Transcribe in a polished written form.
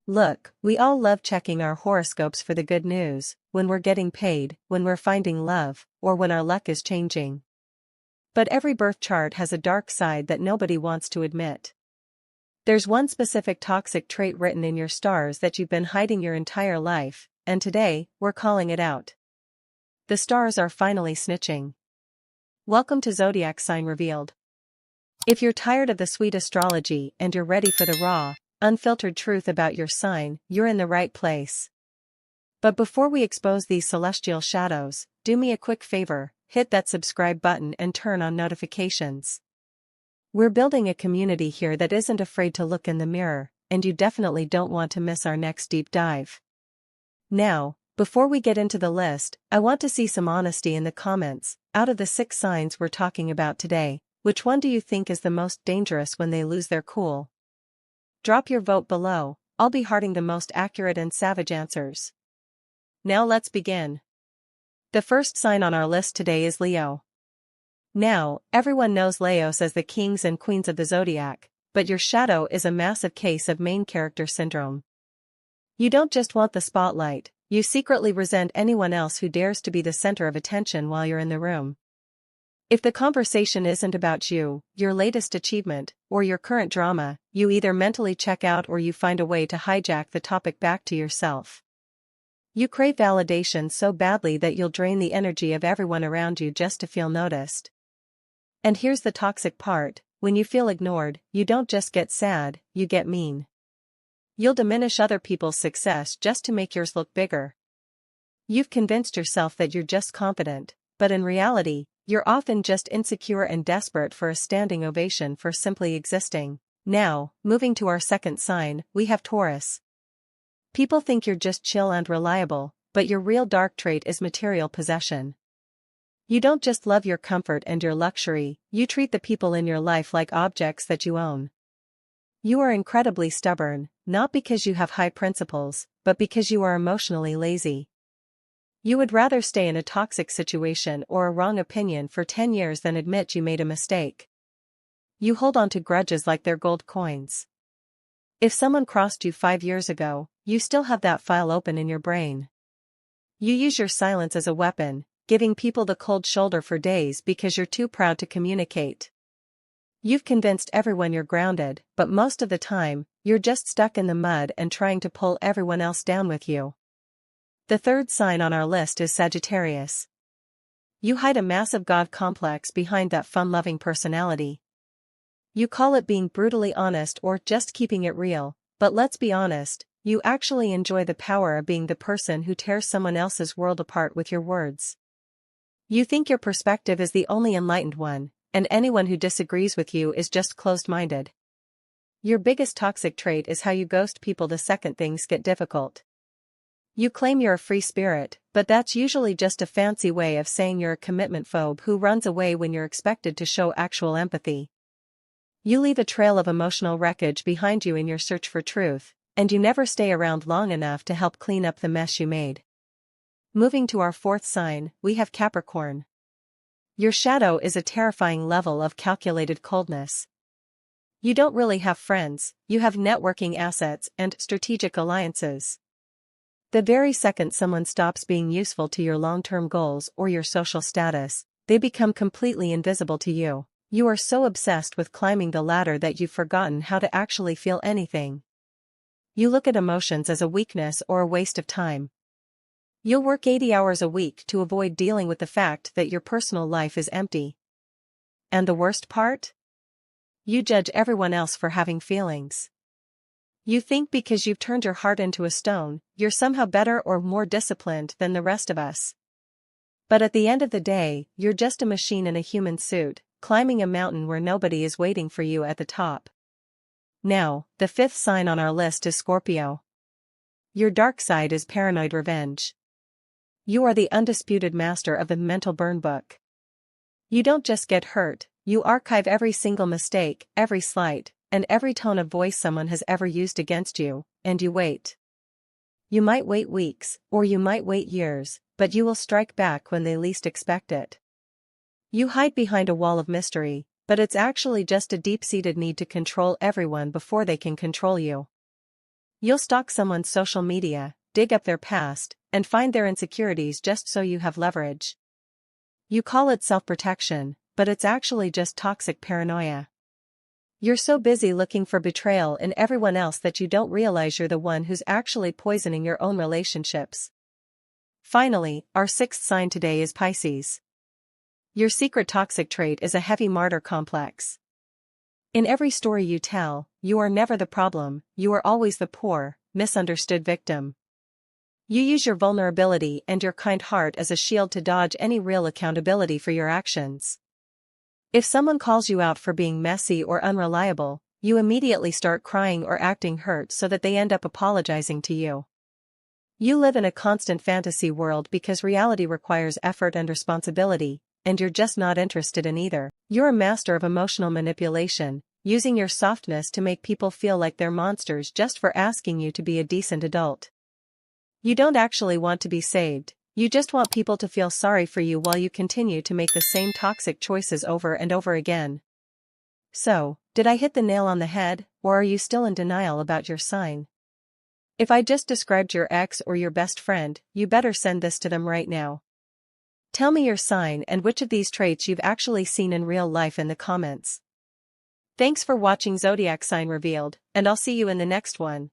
Look, we all love checking our horoscopes for the good news, when we're getting paid, when we're finding love, or when our luck is changing. But every birth chart has a dark side that nobody wants to admit. There's one specific toxic trait written in your stars that you've been hiding your entire life, and today, we're calling it out. The stars are finally snitching. Welcome to Zodiac Sign Revealed. If you're tired of the sweet astrology and you're ready for the raw, unfiltered truth about your sign, you're in the right place. But before we expose these celestial shadows, do me a quick favor, hit that subscribe button and turn on notifications. We're building a community here that isn't afraid to look in the mirror, and you definitely don't want to miss our next deep dive. Now, before we get into the list, I want to see some honesty in the comments. Out of the 6 signs we're talking about today, which one do you think is the most dangerous when they lose their cool? Drop your vote below. I'll be hearting the most accurate and savage answers. Now let's begin. The first sign on our list today is Leo. Now, everyone knows Leos as the kings and queens of the zodiac, but your shadow is a massive case of main character syndrome. You don't just want the spotlight, you secretly resent anyone else who dares to be the center of attention while you're in the room. If the conversation isn't about you, your latest achievement, or your current drama, you either mentally check out or you find a way to hijack the topic back to yourself. You crave validation so badly that you'll drain the energy of everyone around you just to feel noticed. And here's the toxic part, when you feel ignored, you don't just get sad, you get mean. You'll diminish other people's success just to make yours look bigger. You've convinced yourself that you're just competent, but in reality, you're often just insecure and desperate for a standing ovation for simply existing. Now, moving to our second sign, we have Taurus. People think you're just chill and reliable, but your real dark trait is material possession. You don't just love your comfort and your luxury, you treat the people in your life like objects that you own. You are incredibly stubborn, not because you have high principles, but because you are emotionally lazy. You would rather stay in a toxic situation or a wrong opinion for 10 years than admit you made a mistake. You hold on to grudges like they're gold coins. If someone crossed you 5 years ago, you still have that file open in your brain. You use your silence as a weapon, giving people the cold shoulder for days because you're too proud to communicate. You've convinced everyone you're grounded, but most of the time, you're just stuck in the mud and trying to pull everyone else down with you. The third sign on our list is Sagittarius. You hide a massive God complex behind that fun-loving personality. You call it being brutally honest or just keeping it real, but let's be honest, you actually enjoy the power of being the person who tears someone else's world apart with your words. You think your perspective is the only enlightened one, and anyone who disagrees with you is just closed-minded. Your biggest toxic trait is how you ghost people the second things get difficult. You claim you're a free spirit, but that's usually just a fancy way of saying you're a commitment phobe who runs away when you're expected to show actual empathy. You leave a trail of emotional wreckage behind you in your search for truth, and you never stay around long enough to help clean up the mess you made. Moving to our fourth sign, we have Capricorn. Your shadow is a terrifying level of calculated coldness. You don't really have friends, you have networking assets and strategic alliances. The very second someone stops being useful to your long-term goals or your social status, they become completely invisible to you. You are so obsessed with climbing the ladder that you've forgotten how to actually feel anything. You look at emotions as a weakness or a waste of time. You'll work 80 hours a week to avoid dealing with the fact that your personal life is empty. And the worst part? You judge everyone else for having feelings. You think because you've turned your heart into a stone, you're somehow better or more disciplined than the rest of us. But at the end of the day, you're just a machine in a human suit, climbing a mountain where nobody is waiting for you at the top. Now, the fifth sign on our list is Scorpio. Your dark side is paranoid revenge. You are the undisputed master of the mental burn book. You don't just get hurt, you archive every single mistake, every slight, and every tone of voice someone has ever used against you, and you wait. You might wait weeks, or you might wait years, but you will strike back when they least expect it. You hide behind a wall of mystery, but it's actually just a deep-seated need to control everyone before they can control you. You'll stalk someone's social media, dig up their past, and find their insecurities just so you have leverage. You call it self-protection, but it's actually just toxic paranoia. You're so busy looking for betrayal in everyone else that you don't realize you're the one who's actually poisoning your own relationships. Finally, our sixth sign today is Pisces. Your secret toxic trait is a heavy martyr complex. In every story you tell, you are never the problem, you are always the poor, misunderstood victim. You use your vulnerability and your kind heart as a shield to dodge any real accountability for your actions. If someone calls you out for being messy or unreliable, you immediately start crying or acting hurt so that they end up apologizing to you. You live in a constant fantasy world because reality requires effort and responsibility, and you're just not interested in either. You're a master of emotional manipulation, using your softness to make people feel like they're monsters just for asking you to be a decent adult. You don't actually want to be saved, you just want people to feel sorry for you while you continue to make the same toxic choices over and over again. So, did I hit the nail on the head, or are you still in denial about your sign? If I just described your ex or your best friend, you better send this to them right now. Tell me your sign and which of these traits you've actually seen in real life in the comments. Thanks for watching Zodiac Sign Revealed, and I'll see you in the next one.